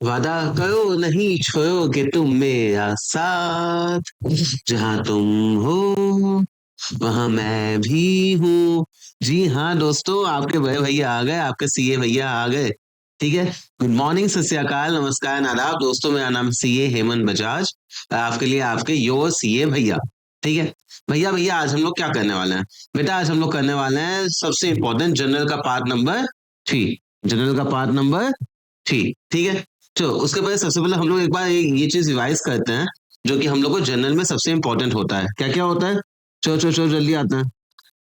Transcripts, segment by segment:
वादा करो नहीं छोड़ोगे तुम मेरा साथ, जहाँ तुम हो वहां मैं भी हूँ। जी हाँ दोस्तों, आपके बड़े भैया आ गए, आपके सीए भैया आ गए। ठीक है। गुड मॉर्निंग, सत श्री अकाल, नमस्कार, आदाब दोस्तों। मेरा नाम सीए हेमंत बजाज, आपके लिए आपके योर सीए भैया। ठीक है। भैया भैया आज हम लोग क्या करने वाले हैं? बेटा आज हम लोग करने वाले हैं सबसे इंपॉर्टेंट जनरल का पार्ट नंबर 3। जनरल का पार्ट नंबर 3। ठीक है। तो उसके पहले सबसे पहले हम लोग एक बार ये चीज रिवाइज करते हैं, जो कि हम लोग को जनरल में सबसे इंपॉर्टेंट होता है। क्या क्या होता है? चलो चलो चलो जल्दी आते हैं।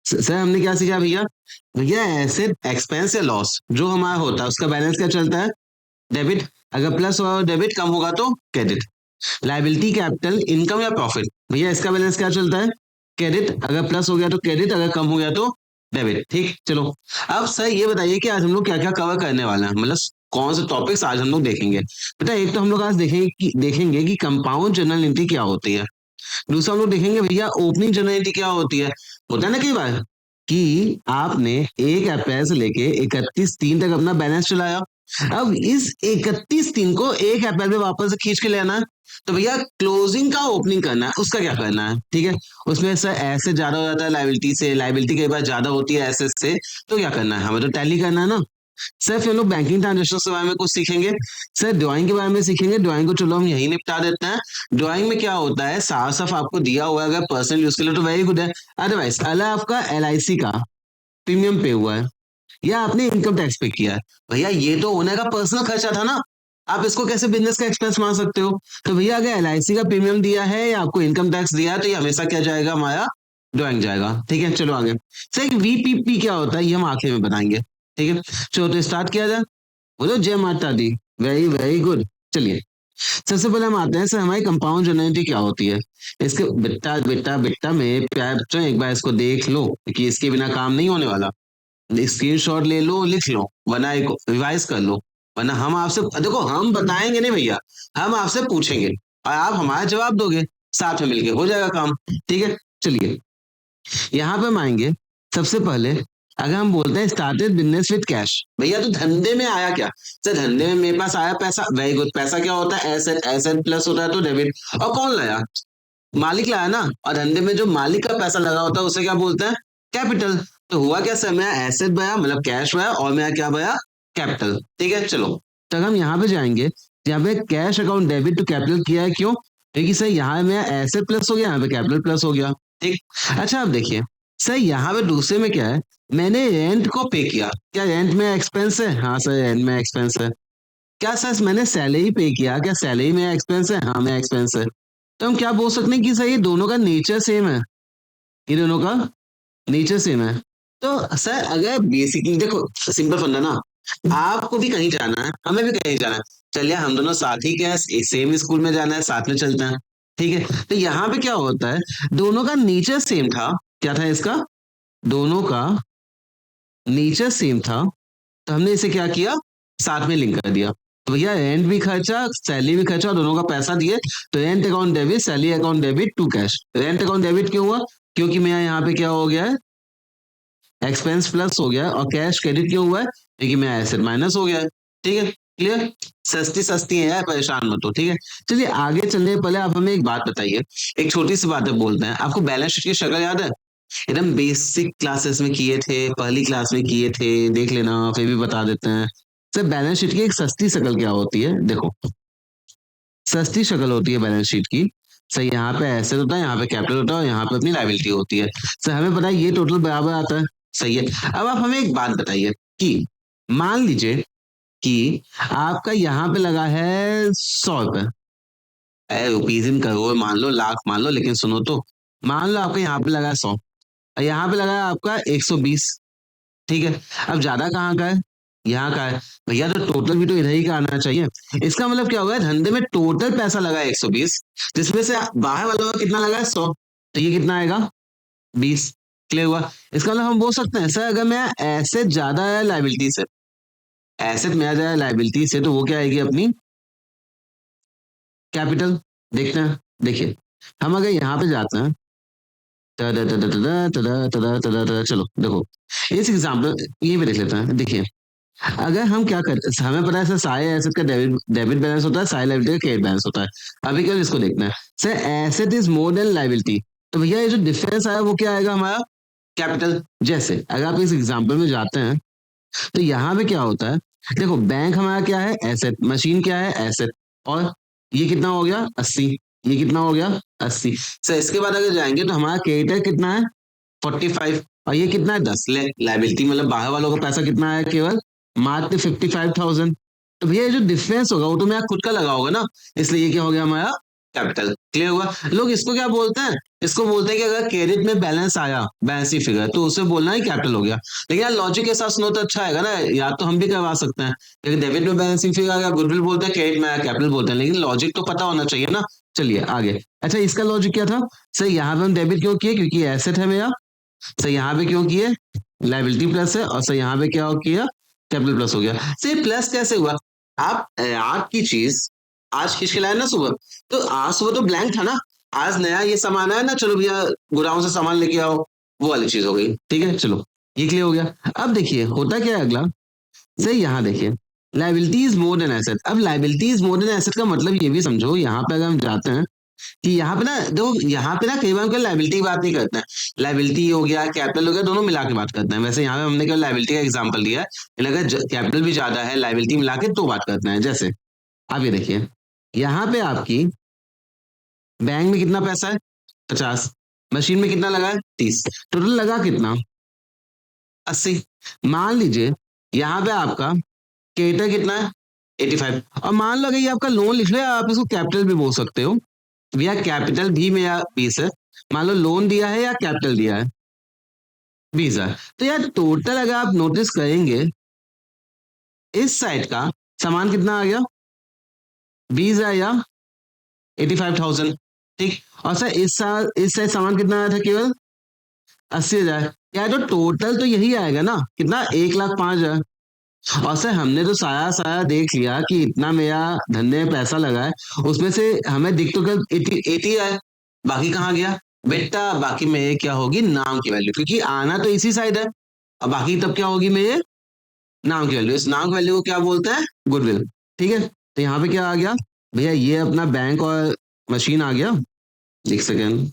सर हमने क्या सीखा भैया? भैया एसेट एक्सपेंस या लॉस जो हमारा होता है उसका बैलेंस क्या चलता है? डेबिट। अगर प्लस और डेबिट कम होगा तो क्रेडिट। लाइबिलिटी कैपिटल इनकम या प्रॉफिट, भैया इसका बैलेंस क्या चलता है? क्रेडिट। अगर प्लस हो गया तो क्रेडिट, अगर कम हो गया तो डेबिट। ठीक, चलो। अब सर ये बताइए कि आज हम लोग क्या क्या कवर करने वाले हैं, मतलब कौन से टॉपिक्स आज हम लोग देखेंगे। बेटा एक तो हम लोग आज देखेंगे कि कंपाउंड जर्नलिटी क्या होती है। दूसरा हम लोग देखेंगे भैया ओपनिंग जनरलिटी क्या होती है। होता है ना कई बार कि आपने 1 अप्रैल से लेके 31 3 तक अपना बैलेंस चलाया, अब इस 31 3 को 1 अप्रैल में वापस से खींच के लेना है, तो भैया क्लोजिंग का ओपनिंग करना है, उसका क्या करना है? ठीक है। उसमें सर एसेट ज्यादा हो जाता है लाइबिलिटी से, लाइबिलिटी कई बार ज्यादा होती है एसेट से, तो क्या करना है? हमें तो टैली करना है ना। सर फिर हम लोग बैंकिंग ट्रांजेक्शन के बारे में कुछ सीखेंगे। सर ड्राइंग के बारे में सीखेंगे, ड्राइंग को चलो हम यही निपटा देते हैं। ड्राइंग में क्या होता है, साफ साफ आपको दिया हुआ है, अगर पर्सनल यूज के लिए तो वेरी गुड है। अदरवाइज अगर आपका एलआईसी का प्रीमियम पे हुआ है या आपने इनकम टैक्स पे किया है, भैया ये तो होने का पर्सनल खर्चा था ना, आप इसको कैसे बिजनेस का एक्सपेंस मान सकते हो? तो भैया अगर एलआईसी का प्रीमियम दिया है या आपको इनकम टैक्स दिया है तो ये हमेशा क्या जाएगा, हमारा ड्राइंग जाएगा। ठीक है, चलो आगे। सर एक वीपीपी क्या होता है ये हम आखिर में बताएंगे। ठीक है। चलो तो स्टार्ट किया जाए। बोलो जय माता दी। Very very good. चलिए सबसे पहले हम आते हैं सर हमारी कंपाउंड जनरेटी क्या होती है। इसके बेटा बेटा बेटा मेरे प्यार बच्चों एक बार इसको देख लो कि इसके बिना काम नहीं होने वाला। स्क्रीन शॉट ले लो, लिख लो, वरना एक रिवाइज कर लो। वरना हम आपसे देखो हम बताएंगे नहीं भैया, हम आपसे पूछेंगे और आप हमारा जवाब दोगे, साथ में मिलके हो जाएगा काम। ठीक है। चलिए यहाँ पे हम आएंगे। सबसे पहले अगर हम बोलते हैं स्टार्टेड बिजनेस विद कैश, भैया तो धंधे में आया क्या? सर धंधे में मेरे पास आया पैसा, वेरी गुड। पैसा क्या होता है? एसेट। एसेट प्लस होता है तो डेबिट। और कौन लाया? मालिक लाया ना। और धंधे में जो मालिक का पैसा लगा होता है उसे क्या बोलते हैं? कैपिटल। तो हुआ क्या सर, मेरा एसेट बया मतलब कैश बया, और मेरा क्या बया? कैपिटल। ठीक है, चलो। तब हम यहाँ पे जाएंगे, यहाँ पे cash account debit to capital किया है, क्यों? क्योंकि सर यहाँ मेरा एसेट प्लस हो गया, यहाँ पे कैपिटल प्लस हो गया। ठीक। अच्छा अब देखिए सर यहाँ पे दूसरे में क्या है, मैंने रेंट को पे किया, क्या रेंट में एक्सपेंस है? हाँ सर रेंट में एक्सपेंस है। क्या सर मैंने सैलरी पे किया, क्या सैलरी में एक्सपेंस है? हाँ में एक्सपेंस है। तो हम क्या बोल सकते हैं कि सर ये दोनों का नेचर सेम है, ये दोनों का नेचर सेम है। तो सर अगर बेसिकली देखो सिंपल फंडा ना, आपको भी कहीं जाना है, हमें भी कहीं जाना है, चलिए हम दोनों साथ ही क्या सेम स्कूल में जाना है, साथ में चलते हैं। ठीक है। तो यहाँ पे क्या होता है, दोनों का नेचर सेम था। क्या था इसका? दोनों का नेचर सेम था, तो हमने इसे क्या किया, साथ में लिंक कर दिया। तो भैया रेंट भी खर्चा, सैलरी भी खर्चा, दोनों का पैसा दिए, तो rent account debit, salary account debit to cash. Rent account debit क्यों हुआ? क्योंकि मेरा यहाँ पे क्या हो गया है, एक्सपेंस प्लस हो गया। और कैश क्रेडिट क्यों हुआ है? क्योंकि मेरा एसेट माइनस हो गया है। ठीक है, क्लियर? सस्ती सस्ती है यार, परेशान मत हो। ठीक है। चलिए आगे चलने से पहले आप हमें एक बात बताइए, एक छोटी सी बात बोलते हैं, आपको बैलेंस शीट की शक्ल याद है? एकदम बेसिक क्लासेस में किए थे, पहली क्लास में किए थे, देख लेना, फिर भी बता देते हैं। सर बैलेंस शीट की एक सस्ती शक्ल क्या होती है, देखो। सस्ती शक्ल होती है बैलेंस शीट की, सर यहाँ पे एसेट होता है, यहाँ पे कैपिटल होता है, और यहाँ पे अपनी लायबिलिटी होती है। सर हमें पता है ये टोटल बराबर आता है, सही है। अब आप हमें एक बात बताइए कि मान लीजिए कि आपका यहाँ पे लगा है 100 रुपए, रुपीज इन करोड़ मान लो, लाख मान लो, लेकिन सुनो तो, मान लो आपका यहाँ पे लगा है 100 और यहाँ पे लगा है आपका 120। ठीक है। अब ज्यादा कहाँ का है? यहाँ का है। भैया तो टोटल भी तो इधर ही का आना चाहिए। इसका मतलब क्या होगा, धंधे में टोटल पैसा लगा है 120, जिसमें से बाहर वालों का कितना लगा है 100, तो ये कितना आएगा? 20। क्लियर हुआ? इसका मतलब हम बोल सकते हैं सर अगर मेरा एसेट ज्यादा है लाइबिलिटी से, एसेट मेरा ज्यादा है लाइबिलिटी से, तो वो क्या आएगी अपनी? कैपिटल। देखते हैं, देखिए हम अगर यहाँ पे जाते हैं, तदा तदा तदा तदा तदा तदा तदा, चलो देखो इस एग्जाम्पल ये भी देख लेते हैं। देखिए अगर हम क्या करते हैं, हमें पता है सर सारे एसेट का डेबिट डेबिट बैलेंस होता है, सारे लायबिलिटी का क्रेडिट बैलेंस होता है। अभी केवल इसको देखना है, sir asset is more then liability, तो भैया ये जो डिफरेंस आया वो क्या आएगा हमारा, कैपिटल। जैसे अगर आप इस एग्जाम्पल में जाते हैं तो यहाँ पे क्या होता है, देखो बैंक हमारा क्या है, एसेट, मशीन क्या है, एसेट, और ये कितना हो गया 80, ये कितना हो गया 80। सर इसके बाद अगर जाएंगे तो हमारा क्रेडिटर कितना है 45, और ये कितना है 10, लाइबिलिटी मतलब बाहर वालों का पैसा कितना है, केवल मात्र 55,000। तो भैया ये जो डिफरेंस होगा वो तो मेरा खुद का लगा होगा ना, इसलिए ये क्या हो गया हमारा कैपिटल। क्लियर हुआ। लोग इसको क्या बोलते हैं, इसको बोलते हैं कि अगर क्रेडिट में बैलेंस आया, बैलेंस शीट फिगर, तो उसे बोलना ही कैपिटल हो गया। लेकिन यार लॉजिक के साथ सुनो तो अच्छा आएगा ना, या तो हम भी करवा सकते हैं, लेकिन डेबिट में बैलेंस शीट फिगर आया गुडविल बोलते हैं, क्रेडिट में आया कैपिटल बोलते हैं, लेकिन लॉजिक तो पता होना चाहिए ना। चलिए आगे। अच्छा इसका लॉजिक क्या था, सर यहाँ पे हम डेबिट क्यों किए, क्योंकि एसेट है मेरा। सर यहाँ पे क्यों किए, लाइबिलिटी प्लस है, और सर यहाँ पे क्या किया, कैपिटल प्लस हो गया। सर प्लस कैसे हुआ, आप आज की चीज आज खींच के लाए ना सुबह, तो आज सुबह तो ब्लैंक था ना, आज नया ये सामान आया ना, चलो भैया गुड़ाउन से सामान लेके आओ, वो वाली चीज हो गई। ठीक है चलो, ये क्लियर हो गया। अब देखिए होता क्या है अगला, सर यहाँ देखिए, liability is more than asset. अब liability is more than asset का मतलब ये भी समझो, यहाँ पे अगर हम जाते हैं कि यहाँ पे ना देखो, यहाँ पे ना कई बार लाइबिलिटी की बात नहीं करते हैं, लाइबिलिटी हो गया कैपिटल हो गया दोनों मिला के बात करते हैं। वैसे यहाँ पे हमने केवल लाइबिलिटी का एग्जांपल दिया है, लेकिन अगर कैपिटल भी ज्यादा है लाइबिलिटी मिला के तो बात करते हैं। जैसे आप ये देखिए, यहाँ पे आपकी बैंक में कितना पैसा है 50, मशीन में कितना लगा है 30, टोटल लगा कितना 80। मान लीजिए यहाँ पे आपका क्रेडिटर कितना है 85, और मान लो अगर ये आपका लोन लिख लो, या आप इसको कैपिटल भी बोल सकते हो, भैया कैपिटल भी मेरा 20 है, मान लो लोन दिया है या कैपिटल दिया है 20,000। तो यार टोटल अगर आप नोटिस करेंगे, इस साइड का सामान कितना आ गया 20,000 या 85,000। ठीक, और सर इस साइड सामान कितना आया था, केवल 80,000। यार तो टोटल तो यही आएगा ना, कितना 1,05,000। और सर हमने तो साया साया देख लिया कि इतना मेरा धंधे में पैसा लगा है, उसमें से हमें दिख तो कर 80 है, बाकी कहाँ गया बेटा, बाकी में ये क्या होगी नाम की वैल्यू, क्योंकि आना तो इसी साइड है, और बाकी तब क्या होगी मेरे नाम की वैल्यू। इस नाम की वैल्यू को क्या बोलते हैं, गुडविल। ठीक है, तो यहाँ पे क्या आ गया भैया, ये अपना बैंक और मशीन आ गया। एक सेकेंड,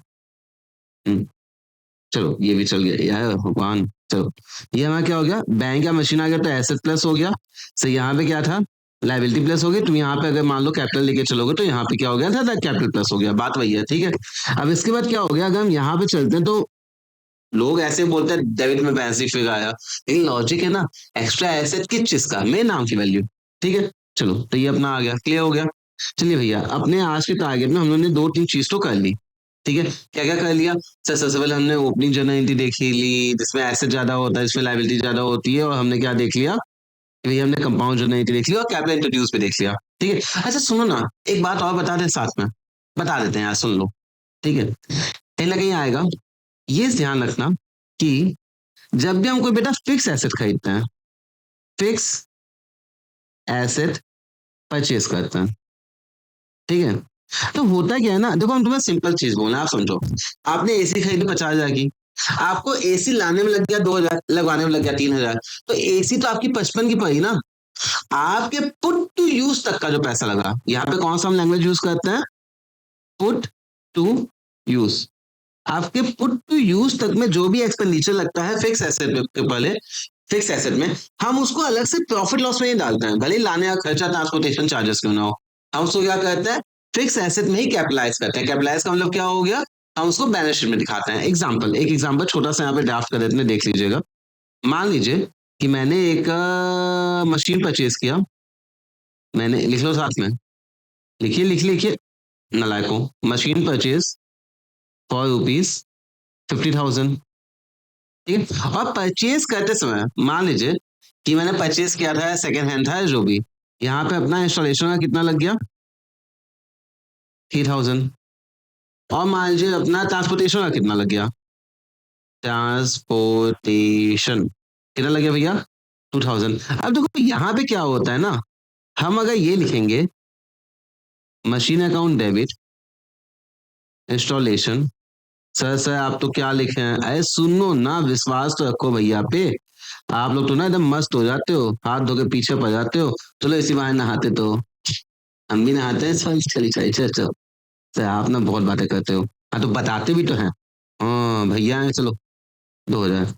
चलो ये भी चल गया यार भगवान। चलो ये हमारा क्या हो गया, बैंक या मशीन आ गया तो एसेट प्लस हो गया। सो यहाँ पे क्या था, लाइबिलिटी प्लस हो गई। तुम यहाँ पे अगर मान लो कैपिटल लेके चलोगे तो यहाँ पे क्या हो गया था, कैपिटल प्लस हो गया, बात वही है। ठीक है, अब इसके बाद क्या हो गया, अगर हम यहाँ पे चलते हैं तो लोग ऐसे बोलते हैं डेबिट में पैसे फिर आया, लेकिन लॉजिक है ना, एक्स्ट्रा एसेट किस चीज का, मेन नाम की वैल्यू। ठीक है चलो, तो ये अपना आ गया, क्लियर हो गया। चलिए भैया, अपने आज के टारगेट में हम लोगों ने 2-3 चीज तो कर ली। ठीक है, क्या क्या कर लिया सर, सबसे पहले हमने ओपनिंग जर्नल एंट्री देख ली, जिसमें एसेट ज्यादा होता है, जिसमें लाइबिलिटी ज्यादा होती है, और हमने क्या देख लिया, भैया हमने कंपाउंड जर्नल एंट्री देख लिया और कैपिटल इंट्रोड्यूस पे देख लिया। ठीक है, अच्छा सुनो ना, एक बात और बता दें साथ में, बता देते हैं यार, सुन लो। ठीक है, कहीं ना कहीं आएगा, ये ध्यान रखना कि जब भी हम कोई बेटा फिक्स एसेट खरीदते हैं, फिक्स एसेट परचेज करते हैं, ठीक है, तो होता क्या है ना, देखो हम तुम्हें सिंपल चीज बोले, आप समझो, आपने एसी खरीदी 50,000 की, आपको एसी लाने में लग गया 2,000, लगवाने में लग गया 3,000, तो एसी तो आपकी 55 की पड़ी ना, आपके पुट टू यूज तक का जो पैसा लगा, यहाँ पे कौन सा हम लैंग्वेज यूज करते हैं, पुट टू यूज। आपके पुट टू यूज तक में जो भी एक्सपेंडिचर लगता है फिक्स एसेट के पहले, फिक्स एसेट में हम उसको अलग से प्रॉफिट लॉस में ही डालते हैं, भले ही लाने का खर्चा ट्रांसपोर्टेशन चार्जेस क्यों ना हो, हम उसको क्या करते हैं फिक्स एसेट में ही कैपिटलाइज करते हैं। कैपिटलाइज का मतलब क्या हो गया, हम उसको बैलेंस शीट में दिखाते हैं। एक एग्जांपल छोटा सा यहाँ पे ड्राफ्ट कर देते हैं, देख लीजिएगा। मान लीजिए कि मैंने एक मशीन परचेज किया, मैंने, लिख लो साथ में, लिखिए नलायकों, मशीन परचेज फॉर ₹50,000। ठीक है, और परचेज करते समय मान लीजिए कि मैंने परचेज किया था, सेकेंड हैंड था जो भी, यहाँ पे अपना इंस्टॉलेशन का कितना लग गया 3,000, और मान लीजिए अपना ट्रांसपोर्टेशन का कितना लग गया, ट्रांसपोर्टेशन कितना लग गया भैया 2,000। अब देखो यहाँ पे क्या होता है ना, हम अगर ये लिखेंगे machine account debit installation, sir आप तो क्या लिखे हैं, अरे सुनो ना, विश्वास तो रखो भैया पे, आप लोग तो ना एकदम मस्त हो जाते हो, हाथ धो के पीछे पड़ जाते हो, चलो इसी बहाने नहाते तो। हम भी नहाते हैं, चल चल चल चल। सर आप ना बहुत बातें करते हो। हाँ तो बताते भी तो हैं। हाँ भैया हैं, चलो 2,000।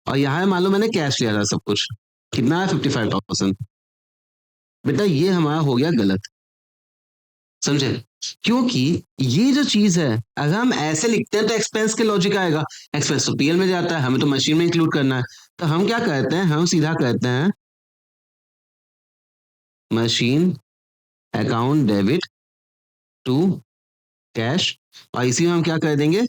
और यहाँ मान लो मैंने कैश लिया था सब कुछ, कितना है 55,000। बेटा ये हमारा हो गया गलत, समझे? क्योंकि ये जो चीज है, अगर हम ऐसे लिखते हैं तो एक्सपेंस के लॉजिक आएगा। एक्सपेंस तो पीएल में जाता है, हमें तो मशीन में इंक्लूड करना है। तो हम क्या करते हैं, हम सीधा कहते हैं machine account debit to cash, और इसी में हम क्या कर देंगे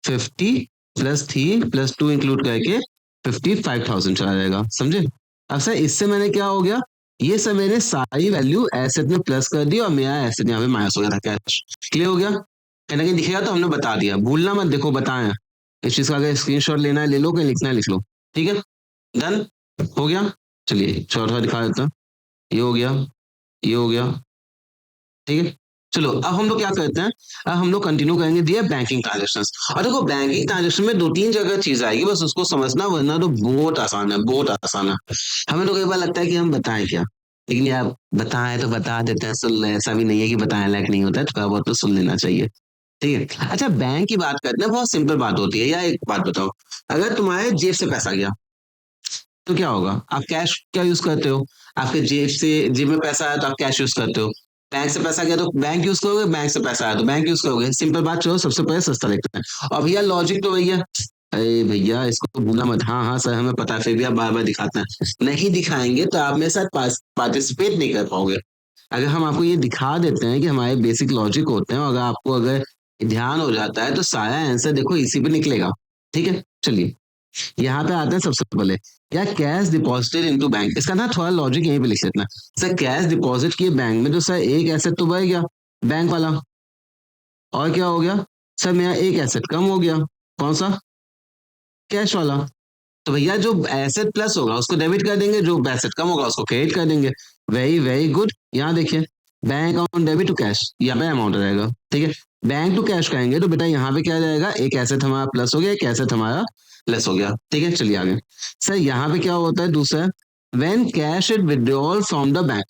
50 + 3 + 2 इंक्लूड करके 55,000 चला जाएगा, समझे? अब सर इससे मैंने क्या हो गया, ये सब मैंने सारी वैल्यू एसेट में प्लस कर दी और मेरा एसेट यहाँ पे माइनस हो गया था, कैश। क्लियर हो गया? कहीं ना कहीं दिखेगा तो हमने बता दिया, भूलना मत, देखो बताएं। इस चीज का अगर स्क्रीनशॉट लेना है ले लो, कहीं लिखना है लिख लो। ठीक है, डन हो गया। चलिए चौथा दिखा देता हूं। ये हो गया, ये हो गया। ठीक है, चलो अब हम लोग क्या करते हैं, अब हम लोग कंटिन्यू करेंगे दिया बैंकिंग ट्रांजेक्शंस। और देखो बैंकिंग ट्रांजेक्शन में 2-3 जगह चीज आएगी, बस उसको समझना, वरना तो बहुत आसान है, बहुत आसान है। हमें तो कई बार लगता है कि हम बताएं क्या, लेकिन यार बताएं तो बता देते हैं, सुन ले, ऐसा भी नहीं है कि बताएं लायक नहीं होता है, थोड़ा बहुत तो सुन लेना चाहिए। ठीक है, अच्छा बैंक की बात करते हैं, बहुत सिंपल बात होती है। या एक बात बताओ, अगर तुम्हारे जेब से पैसा गया तो क्या होगा? आप कैश क्या यूज करते हो? आपके जेब से, जेब में पैसा आया तो आप कैश यूज करते हो। बैंक से पैसा गया तो बैंक यूज करोगे, बैंक से पैसा आया तो बैंक यूज करोगे। सिंपल बात, चलो सबसे पहले सस्ता देखते हैं। और भैया लॉजिक तो भैया, अरे भैया इसको तो भूलना मत। हाँ हाँ सर हमें पता है, फिर भी आप बार बार दिखाते हैं। नहीं दिखाएंगे तो आप मेरे साथ पार्टिसिपेट नहीं कर पाओगे। अगर हम आपको ये दिखा देते हैं कि हमारे बेसिक लॉजिक होते हैं, और अगर आपको अगर ध्यान हो जाता है तो सारा आंसर देखो इसी पे निकलेगा। ठीक है, चलिए यहाँ पे आते हैं सबसे पहले, क्या कैश डिपॉजिटेड इनटू बैंक, इसका ना थोड़ा लॉजिक यहीं पे लिख लेना। सर कैश डिपॉजिट किए बैंक में तो सर एक एसेट तो बढ़ गया, बैंक वाला। और क्या हो गया सर, मेरा एक एसेट कम हो गया, कौन सा? कैश वाला। तो भैया जो एसेट प्लस होगा उसको डेबिट कर देंगे, जो एसेट कम होगा उसको क्रेडिट कर देंगे। वेरी वेरी गुड, यहाँ देखिए bank account debit to cash, यहाँ पे अमाउंट रहेगा। ठीक है, बैंक टू कैश कहेंगे तो बेटा यहाँ पे क्या जाएगा, एक एसेट हमारा प्लस हो गया, एक एसेट हमारा लेस हो गया। ठीक है, चलिए आगे। सर यहाँ पे क्या होता है दूसरा, when cash is withdrawal from the bank,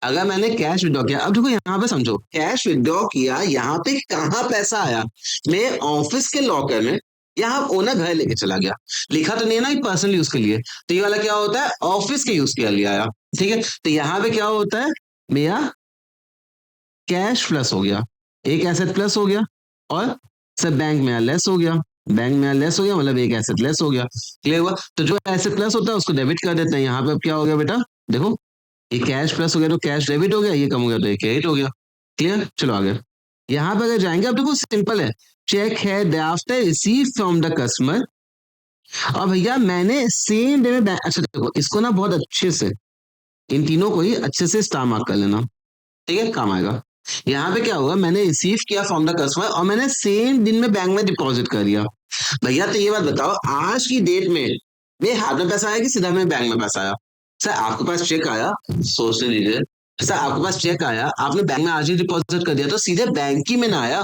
अगर मैंने कैश विड्रॉ किया, अब देखो यहाँ पे समझो, कैश विड्रॉ किया, यहाँ पे कहाँ पैसा आया, मेरे ऑफिस के लॉकर में, यहाँ ओनर घर लेके चला गया। लिखा तो नहीं है ना पर्सनल यूज के लिए, तो ये वाला क्या होता है, ऑफिस के यूज के लिए आया। ठीक है, तो यहाँ पे क्या होता है, मेरा कैश प्लस हो गया, एक एसेट प्लस हो गया, और सब बैंक में लेस हो गया, बैंक में लेस हो गया मतलब एक एसेट लेस हो गया। क्लियर हुआ? तो जो एसेट प्लस होता है उसको डेबिट कर देते हैं। यहाँ पे अब क्या हो गया बेटा, देखो ये कैश प्लस हो गया तो कैश डेबिट हो गया, ये कम हो गया तो ये क्रेडिट हो गया। क्लियर, चलो आगे। यहाँ पे अगर जाएंगे, अब देखो सिंपल है, चेक है ड्राफ्ट है रिसीव फ्रॉम द कस्टमर, और भैया मैंने सेम डे में अच्छा देखो इसको ना बहुत अच्छे से, इन तीनों को ही अच्छे से स्टार मार्क कर लेना। ठीक है, काम आएगा। यहाँ पे क्या हुआ, मैंने रिसीव किया फ्रॉम द कस्टमर और मैंने सेम दिन में बैंक में डिपॉजिट कर दिया। भैया तो ये बात बताओ, आज की डेट में मेरे हाथ में पैसा आया कि सीधा मेरे बैंक में पैसा आया? सर आपके पास चेक आया, सोचने दीजिए। सर आपके पास चेक आया, आपने बैंक में आज ही डिपॉजिट कर दिया, तो सीधे बैंक ही में ना आया,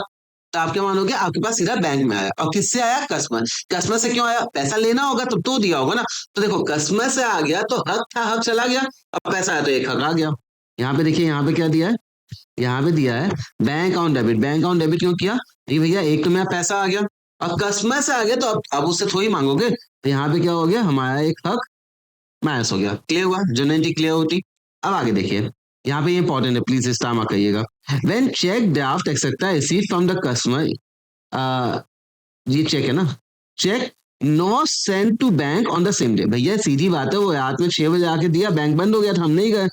तो आप क्या मानोगे, आपके पास सीधा बैंक में आया। और किससे आया, कस्टमर। कस्टमर से क्यों आया, पैसा लेना होगा तब तो दिया होगा ना। तो देखो कस्टमर से आ गया तो हक था, हक चला गया, अब पैसा आया तो एक हक आ गया। यहाँ पे देखिए, यहाँ पे क्या दिया है, यहाँ पे दिया है bank account debit. Bank account debit क्यों किया, नहीं भैया एक तो मेरा पैसा आ गया, अब कस्टमर से आ गया तो अब उससे थोड़ी मांगोगे, तो यहाँ पे क्या हो गया, हमारा एक हक माइनस हो गया। क्लियर हुआ, जनरली क्लियर होती। अब आगे देखिए, यहाँ पे ये इंपॉर्टेंट है, प्लीज स्टार मार्क करिएगा। When cheque draft accept receive from the customer, ये चेक है ना, cheque no send to bank on the same day, भैया सीधी बात है, वो रात में 6 बजे आके दिया, बैंक बंद हो गया था, हम नहीं गए।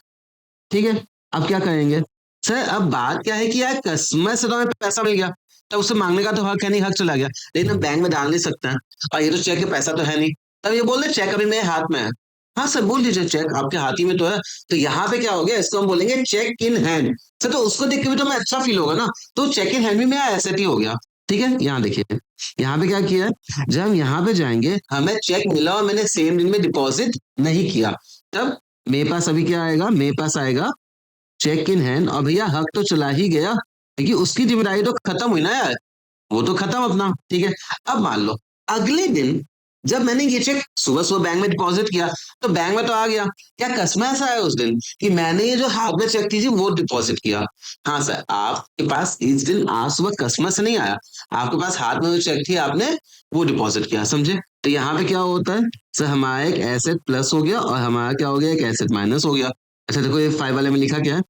ठीक है, अब क्या करेंगे सर, अब बात क्या है कि यार कस्टमर से तो हमें पैसा मिल गया, तो उससे मांगने का तो हक है नहीं, हक चला गया, लेकिन हम बैंक में डाल नहीं सकते हैं, और ये तो चेक है, पैसा तो है नहीं। तब ये बोल दे चेक अभी मेरे हाथ में है। हाँ सर बोल दीजिए चेक आपके हाथ ही में तो है। तो यहाँ पे क्या हो गया, इसको हम बोलेंगे चेक इन हैंड। सर तो उसको देख के भी तो हमें अच्छा फील होगा ना, तो चेक इन हैंड भी मेरा एसेट ही हो गया। ठीक है, यहाँ देखिए, यहाँ पे क्या किया है, जब हम यहाँ पे जाएंगे, हमें चेक मिला और मैंने सेम दिन में डिपॉजिट नहीं किया, तब मेरे पास अभी क्या आएगा, मेरे पास आएगा चेक इन हैंड, और भैया हक तो चला ही गया, क्योंकि उसकी जिम्मेदारी तो खत्म हुई ना यार, वो तो खत्म अपना। ठीक है, अब मान लो अगले दिन जब मैंने ये चेक सुबह सुबह बैंक में डिपॉजिट किया तो बैंक में तो आ गया। क्या कसम ऐसा है उस दिन कि मैंने ये जो हाथ में चेक थी वो डिपॉजिट किया? हाँ सर, आपके पास इस दिन आज सुबह कस्टमर से नहीं आया, आपके पास हाथ में जो चेक थी आपने वो डिपॉजिट किया, समझे? तो यहाँ पे क्या होता है सर, हमारा एक एसेट प्लस हो गया और हमारा क्या हो गया, एक एसेट माइनस हो गया। अच्छा देखो ये 5 वाले में लिखा क्या है,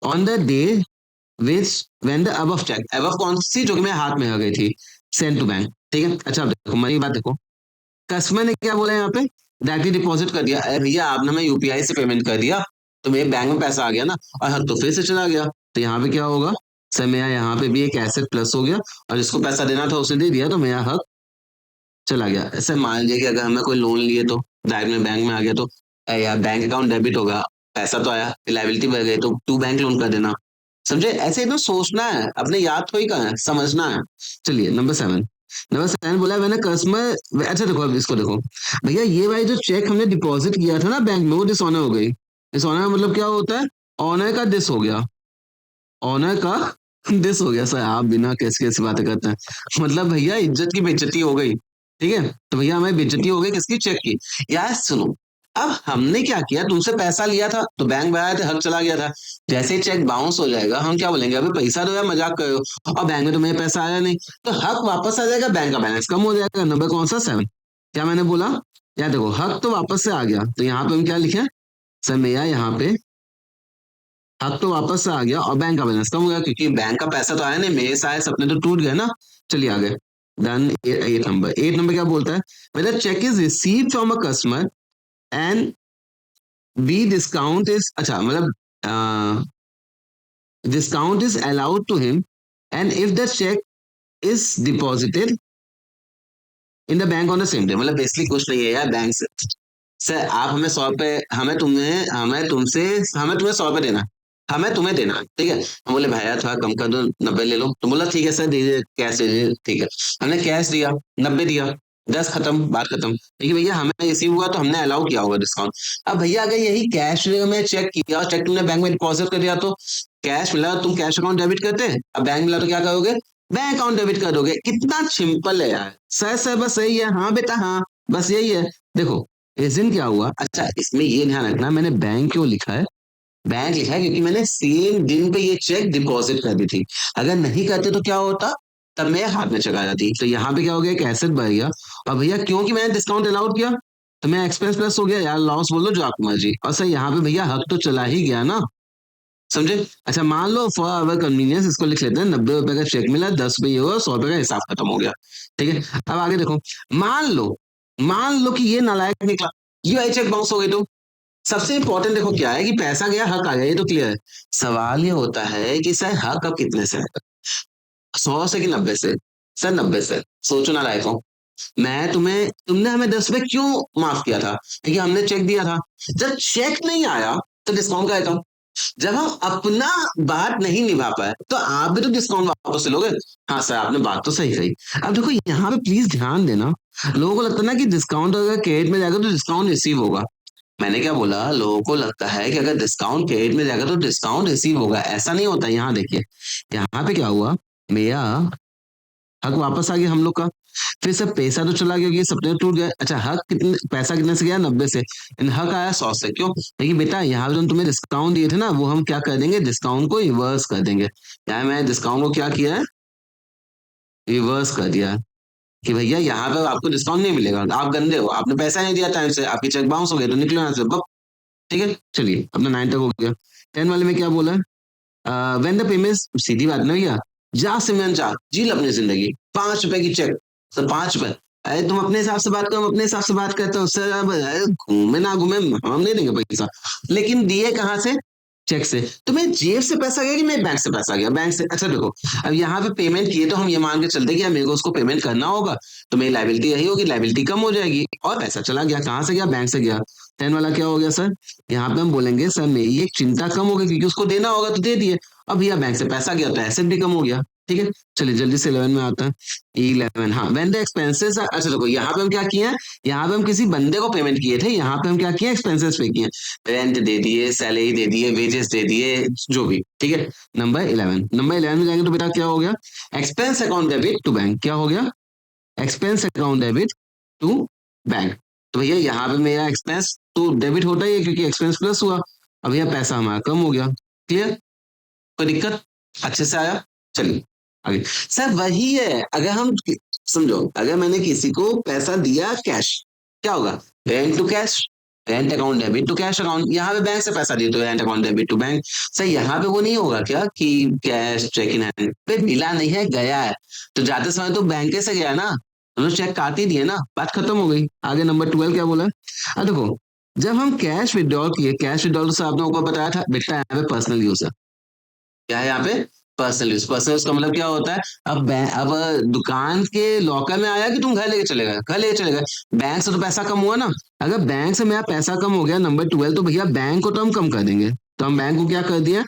on the day which when the above cheque, above कौन सी जो कि मेरे हाथ में आ गई थी, सेंड टू बैंक, ठीक है। अच्छा अब देखो मेरी बात देखो, कस्टमर ने क्या बोला यहाँ पे, डायरेक्टली डिपॉजिट कर दिया, अरे भैया आपने हमें यूपीआई से पेमेंट कर दिया तो मेरे बैंक में पैसा आ गया ना, और हक तो फिर से चला गया। तो यहाँ पे क्या होगा सर, मेरा यहाँ पे भी एक एसेट प्लस हो गया और जिसको पैसा देना था उसने दे दिया तो मेरा हक चला गया। ऐसे मान लीजिए कि अगर हमें कोई लोन लिए तो डायरेक्ट में बैंक में आ गया तो यार बैंक अकाउंट डेबिट होगा, पैसा तो आया, लाइबिलिटी बढ़ गई तो टू बैंक लोन कर देना, समझे? ऐसे एकदम सोचना है, अपने याद थोड़ी का है, समझना है। चलिए नंबर 7 बोला मैंने कस्टमर, अच्छा देखो अब इसको देखो, भैया ये भाई जो चेक हमने डिपॉजिट किया था ना बैंक में वो डिसऑनर हो गई। डिसऑनर का मतलब क्या होता है, ऑनर का डिस हो गया, ऑनर का डिस हो गया। सर आप बिना कैसे कैसे बातें करते हैं, मतलब भैया इज्जत की बेइज्जती हो गई, ठीक है। तो भैया हमारी बेइज्जती हो गई किसकी, चेक की। यार सुनो, अब हमने क्या किया, तुमसे पैसा लिया था तो बैंक में आया था, हक चला गया था, जैसे ही चेक बाउंस हो जाएगा हम क्या बोलेंगे, अभी पैसा दो यार, मजाक करो, और बैंक में तुम्हें पैसा आया नहीं, तो हक वापस आ जाएगा, बैंक का बैलेंस कम हो जाएगा। नंबर कौन सा, 7। क्या मैंने बोला, यार देखो हक तो वापस से आ गया, तो यहाँ पे हम क्या लिखे, सर मेरा यहाँ पे हक तो वापस से आ गया और बैंक का बैलेंस कम हो गया, क्योंकि बैंक का पैसा तो आया नहीं, मेरे सारे सपने तो टूट गए ना। चलिए आगे, डन। 8 नंबर क्या बोलता है, whether cheque is receive from a customer and be discount is, अच्छा मतलब discount is allowed to him and if the cheque is deposited in the bank on the same day, मतलब basically कुछ नहीं है यार, बैंक से sir आप हमें 100 रुपए, हमें तुम्हें 100 रुपए देना है, हमें तुम्हें देना है, ठीक है। हम बोले भैया थोड़ा कम कर दो, 90 ले लो, तो बोला ठीक है सर दीजिए कैश दे दीजिए, ठीक है। हमने कैश दिया, 90 दिया, 10 खत्म, बात खत्म। देखिए भैया हमें रिसीव हुआ तो हमने अलाउ किया होगा डिस्काउंट। अब भैया अगर यही कैश में चेक किया और चेक तुमने बैंक में डिपॉजिट कर दिया तो कैश मिला, तुम कैश अकाउंट डेबिट करते, अब बैंक मिला तो क्या करोगे, बैंक अकाउंट डेबिट कर दोगे। कितना सिंपल है यार, सर सर बस यही है, हाँ बेटा हाँ, बस यही है। देखो इस दिन क्या हुआ, अच्छा इसमें ये ध्यान रखना मैंने बैंक क्यों लिखा है, बैंक लिखा है क्योंकि मैंने सेम दिन पे ये चेक डिपॉजिट कर दी थी, अगर नहीं करते तो क्या होता, तब मेरे हाथ में चेक आ जाती। तो यहाँ पे क्या हो गया, एक एसेट बढ़ गया, और भैया क्योंकि मैंने डिस्काउंट अलाउड किया तो मेरा एक्सपेंस प्लस हो गया, यार लॉस बोलो जो आपकी मर्जी, और सर यहाँ पे भैया हक तो चला ही गया ना, समझे? अच्छा मान लो फॉर अवर कन्वीनियंस इसको लिख लेते हैं, 90 रुपए का चेक मिला, 10 रुपए ये हुआ, 100 रुपए का हिसाब खत्म हो गया, ठीक है। अब आगे देखो, मान लो कि ये नालायक निकला, ये वाली चेक बाउंस हो गई, तो सबसे इंपॉर्टेंट देखो क्या है कि पैसा गया हक आ गया, ये तो क्लियर है। सवाल ये होता है कि सर हक अब कितने से है, 100 से कि 90 से? सर 90 से। सोचो ना लायकों, मैं तुम्हें, तुमने हमें 10 रुपए क्यों माफ किया था, क्योंकि हमने चेक दिया था। जब चेक नहीं आया तो डिस्काउंट का था, जब हम अपना बात नहीं निभा पाए तो आप भी तो डिस्काउंट वापस से लोगे। हाँ सर आपने बात तो सही कही। अब देखो यहाँ पे प्लीज ध्यान देना, लोगों को लगता है ना कि डिस्काउंट अगर क्रेडिट में जाएगा तो डिस्काउंट रिसीव होगा। मैंने क्या बोला, लोगों को लगता है कि अगर डिस्काउंट क्रेडिट में जाएगा तो डिस्काउंट रिसीव होगा, ऐसा नहीं होता। यहाँ देखिए, यहाँ पे क्या हुआ, मेरा हक वापस आ गया हम लोग का, फिर सब पैसा तो चला गया, ये सपने तो टूट गए। अच्छा हक कितने, पैसा कितने से गया, 90 से, हक आया 100 से, क्यों? देखिए बेटा यहाँ पे जो तुम्हें डिस्काउंट दिए थे ना वो हम क्या कर देंगे, डिस्काउंट को रिवर्स कर देंगे। यहाँ मैं डिस्काउंट को क्या किया है, रिवर्स कर दिया है, कि भैया यहाँ पे आपको डिस्काउंट नहीं मिलेगा, आप गंदे हो, आपने पैसा नहीं दिया टाइम से, आपकी चेक बाउंस हो गई तो निकलो यहाँ से, ठीक है। चलिए अपना 9 तक हो गया। 10 वाले में क्या बोला है, व्हेन द पेमेंट, सीधी बात ना भैया, जा सिमरन जा, जी ल अपनी जिंदगी, 5 रुपए की चेक, सर 5 रुपए, अरे तुम अपने हिसाब से बात करो, हम अपने हिसाब से बात करते हो सर, अब घूमे ना घूमे हम नहीं देंगे पैसा, लेकिन दिए कहाँ से, चेक से। तुम्हें जेब से पैसा गया कि मेरे बैंक से पैसा गया, बैंक से। अच्छा देखो, अब यहाँ पे पेमेंट किए तो हम ये मान के चलते कि यार मेरे को उसको पेमेंट करना होगा, तो मेरी लाइबिलिटी यही होगी, लाइबिलिटी कम हो जाएगी और पैसा चला गया, कहाँ से गया, बैंक से गया। 10 वाला क्या हो गया सर, यहाँ पे हम बोलेंगे सर मेरी एक चिंता कम हो गई क्योंकि उसको देना होगा तो दे दिए, अब भैया बैंक से पैसा गया तो एसेट भी कम हो गया, ठीक है। चलिए जल्दी से 11 में आता है, 11, हाँ, व्हेन द एक्सपेंसेस, अच्छा देखो यहाँ पे हम क्या किए हैं, यहाँ पे हम किसी बंदे को पेमेंट किए थे, यहाँ पे हम क्या किए, एक्सपेंसेस पे किए, रेंट दे दिए, सैलरी दे दिए, वेजेस दे दिए, जो भी, ठीक है। नंबर 11 में जाएंगे तो बेटा क्या हो गया, expense account debit to bank, क्या हो गया, expense account debit to bank. तो भैया यहाँ पे मेरा एक्सपेंस तो डेबिट होता ही है क्योंकि एक्सपेंस प्लस हुआ। अब भैया पैसा हमारा कम हो गया। क्लियर? कोई दिक्कत? अच्छे से आया? चलिए आगे। सर वही है, अगर हम समझो, अगर मैंने किसी को पैसा दिया कैश, क्या होगा? Rent to cash, rent account debit to cash account. यहाँ पे बैंक से पैसा दिए तो rent account debit to bank. Sir यहाँ पे वो नहीं होगा क्या कि कैश चेक इन हैंड पे मिला नहीं है, गया है, तो जाते समय तो बैंक से गया ना, तो चेक काट ही दिए ना, बात खत्म हो गई। आगे नंबर 12 क्या बोला? अब देखो, जब हम कैश विड्रॉल किए, कैश विड्रॉल से आपने ऊपर बताया था बेटा यहाँ पे पर्सनल यूज है। क्या है यहाँ पे? Personal use. पर्सनल यूज का मतलब क्या होता है? अब दुकान के लॉकर में आया कि तुम घर लेके चले गए, घर लेके चले गए, बैंक से तो पैसा कम हुआ ना। अगर बैंक से मेरा पैसा कम हो गया नंबर 12, तो भैया बैंक को तो हम कम कर देंगे। तो हम बैंक को क्या कर दिया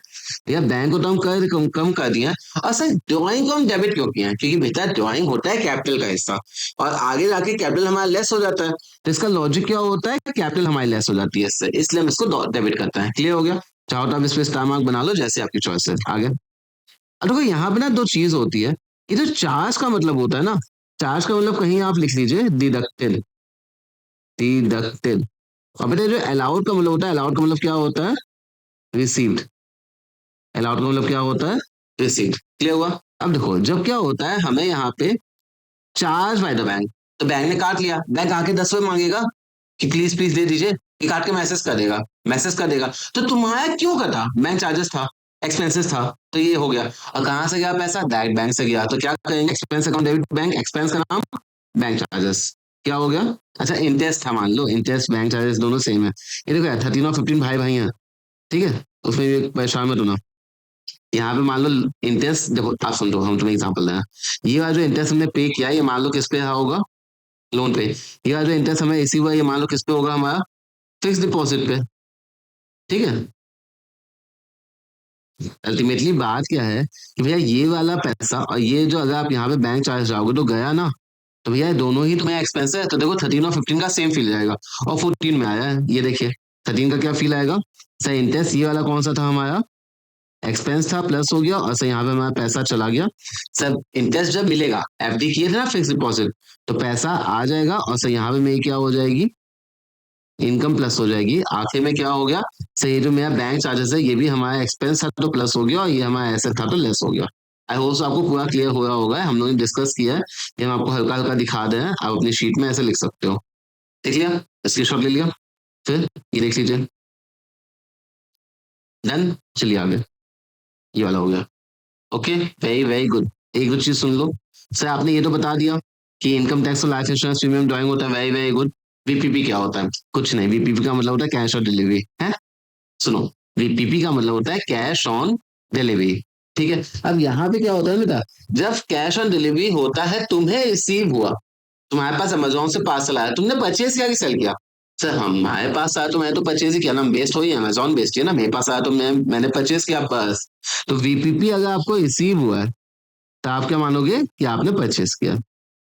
भैया? बैंक को तो हम कम कर दिया। और सर ड्राइंग को हम डेबिट क्यों किया? क्योंकि बेटा ड्राइंग होता है कैपिटल का हिस्सा, और आगे जाके कैपिटल हमारा लेस हो जाता है। तो इसका लॉजिक क्या होता है? कैपिटल हमारी लेस हो जाती है इससे, इसलिए हम इसको डेबिट करते हैं। क्लियर हो गया? चाहो तो आप इस पे स्टार मार्क बना लो, जैसे आपकी चॉइस है। आगे अब देखो, यहाँ पे ना दो चीज होती है। ये जो चार्ज का मतलब होता है ना, चार्ज का मतलब कहीं आप लिख लीजिए डिडक्टेड, डिडक्टेड। और बेटा जो अलाउड का मतलब होता है, अलाउड का मतलब क्या होता है? रिसीव्ड। अलाउड का मतलब क्या होता है? रिसीव्ड। क्लियर हुआ? अब देखो, जब क्या होता है, हमें यहाँ पे चार्ज बाय द बैंक, तो बैंक ने काट लिया, बैंक आके 10 रुपए मांगेगा कि प्लीज प्लीज दे दीजिए, ये काट के मैसेज कर देगा, मैसेज कर देगा। तो तुम्हारा क्यों कटा? बैंक चार्जेस था, एक्सपेंसेस था, तो ये हो गया। और कहाँ से गया पैसा? डायरेक्ट बैंक से गया। तो क्या करेंगे? Expense account debit bank, expense का नाम बैंक चार्जेस। क्या हो गया? अच्छा इंटरेस्ट था, मान लो इंटरेस्ट बैंक चार्जेस दोनों सेम है। ये देखो यार, 13 और 15 भाई भाई हैं, ठीक है, उसमें भी परेशान मत होना। यहाँ पे मान लो इंटरेस्ट, देखो आप सुन लो, हम तुम्हें एग्जांपल दें। ये वाला जो इंटरेस्ट हमने पे किया, ये मान लो किस पे होगा? लोन पे। ये वाला जो इंटरेस्ट हमें इसी हुआ, ये मान लो किस पे होगा? हमारा फिक्स डिपॉजिट पे। ठीक है? अल्टीमेटली बात क्या है कि भैया ये वाला पैसा और ये जो, अगर आप यहाँ पे बैंक चार्ज जाओगे तो गया ना, तो भैया दोनों ही तुम्हें एक्सपेंस है। तो देखो 13 और 15 का सेम फील जाएगा, और 14 में आया है, ये देखिए 13 का क्या फील आएगा? सर इंटरेस्ट ये वाला कौन सा था हमारा? एक्सपेंस था, प्लस हो गया, और सर यहाँ पे हमारा पैसा चला गया। सर इंटरेस्ट जब मिलेगा, एफडी किए थे ना फिक्स डिपॉजिट, तो पैसा आ जाएगा, और सर यहाँ पे मेरी क्या हो जाएगी? इनकम प्लस हो जाएगी। आखिर में क्या हो गया? सर ये जो मेरा बैंक चार्जेस है, ये भी हमारा एक्सपेंस था तो प्लस हो गया, और ये हमारा एसेट था तो लेस हो गया। आई होप आपको पूरा क्लियर हुआ होगा, हम लोगों ने डिस्कस किया है, ये हम आपको हल्का हल्का दिखा दें, आप अपनी शीट में ऐसे लिख सकते हो। देख लिया? स्क्रीनशॉट ले लिया? फिर ये देख लीजिए। डन? चलिए आगे, ये वाला हो गया। Okay, very very good. एक दो चीज सुन लो। सर आपने ये तो बता दिया कि इनकम टैक्स और लाइफ इंश्योरेंस प्रीमियम ड्राइंग होता है, वेरी वेरी गुड। वीपीपी क्या होता है? कुछ नहीं, वीपीपी का मतलब होता है कैश ऑन डिलीवरी है। सुनो, वीपीपी का मतलब होता है कैश ऑन डिलीवरी। ठीक है? अब यहाँ पे क्या होता है बेटा, जब कैश ऑन डिलीवरी होता है, तुम्हें रिसीव हुआ, तुम्हारे पास अमेजोन से पार्सल आया, तुमने परचेज किया कि सेल किया? सर हमारे पास आया तो मैं तो परचेज ही किया ना, बेस्ड हो ही अमेजोन बेस्ड है ना, मेरे पास आया तो मैंने परचेज किया बस। तो वीपीपी अगर आपको रिसीव हुआ है, तो आप क्या मानोगे? कि आपने परचेज किया।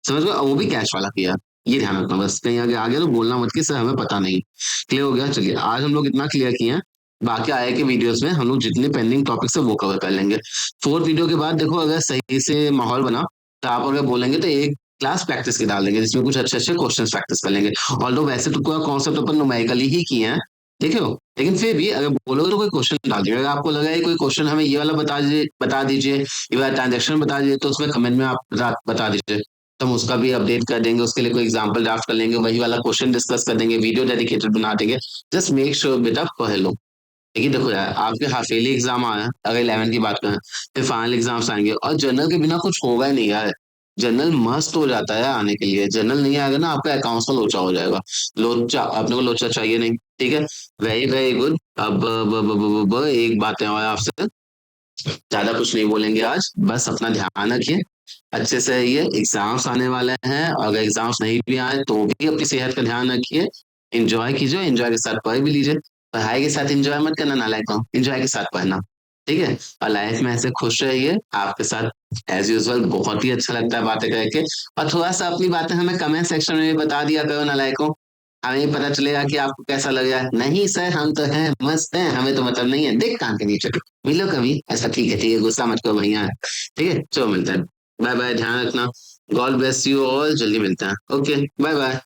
समझ गए? वो भी कैश वाला किया। ये ध्यान रखना, बस कहीं आगे आगे तो बोलना मत कि सर हमें पता नहीं। क्लियर हो गया? चलिए आज हम लोग इतना क्लियर किए हैं, बाकी आए के वीडियोस में हम लोग जितने पेंडिंग टॉपिक्स है वो कवर कर लेंगे। 4th वीडियो के बाद देखो, अगर सही से माहौल बना, तो आप अगर बोलेंगे तो एक क्लास प्रैक्टिस की डाल देंगे, जिसमें कुछ अच्छे अच्छे क्वेश्चन प्रैक्टिस कर लेंगे। ऑल्दो वैसे तो पूरा कॉन्सेप्ट अपन न्यूमेरिकली ही किए हैं, ठीक है, लेकिन फिर भी अगर बोलोगे तो कोई क्वेश्चन डाल दीजिए। अगर आपको लगा है कोई क्वेश्चन हमें ये वाला बता दीजिए, ये वाला ट्रांजेक्शन बता दीजिए, तो उसमें कमेंट में आप बता दीजिए, तो हम उसका भी अपडेट कर देंगे, उसके लिए कोई एग्जाम्पल ड्राफ्ट कर लेंगे, वही वाला क्वेश्चन डिस्कस कर देंगे, वीडियो डेडिकेटेड बना देंगे। जस्ट मेक श्योर बेटा पढ़ लो। देखिए देखो यार, आपके हाफ ईयरली एग्जाम आया, अगर 11 की बात करें, फिर फाइनल एग्जाम्स आएंगे, और जर्नल के बिना कुछ होगा ही नहीं यार। जर्नल मस्त हो जाता है आने के लिए, जर्नल नहीं आएगा ना, आपका अकाउंट्स में लोचा हो जाएगा। लोचा अपने को लोचा चाहिए नहीं। ठीक है? Very very good. अब एक बात है और आपसे, ज्यादा कुछ नहीं बोलेंगे आज, बस अपना ध्यान रखिए, अच्छे से रहिए, एग्जाम्स आने वाले हैं, और अगर एग्जाम्स नहीं भी आए तो भी अपनी सेहत का ध्यान रखिए, एंजॉय कीजिए, एंजॉय के साथ पढ़ भी लीजिए। पढ़ाई के साथ एंजॉय मत करना नालायक हो, एंजॉय के साथ पढ़ना। ठीक है? और लाइफ में ऐसे खुश रहिए, आपके साथ एज यूजुअल बहुत ही अच्छा लगता है बातें करके। और थोड़ा सा अपनी बातें हमें कमेंट सेक्शन में भी बता दिया करो नालायकों, हमें पता चलेगा कि आपको कैसा लग रहा है। नहीं सर हम तो हैं, मस्त हैं, हमें तो मतलब नहीं है, देख कान के नीचे मिलो कभी ऐसा। ठीक है, गुस्सा मत करो भैया। ठीक है, चलो मिलते हैं, बाय बाय, ध्यान रखना, गॉड ब्लेस यू ऑल, जल्दी मिलते हैं, ओके बाय बाय।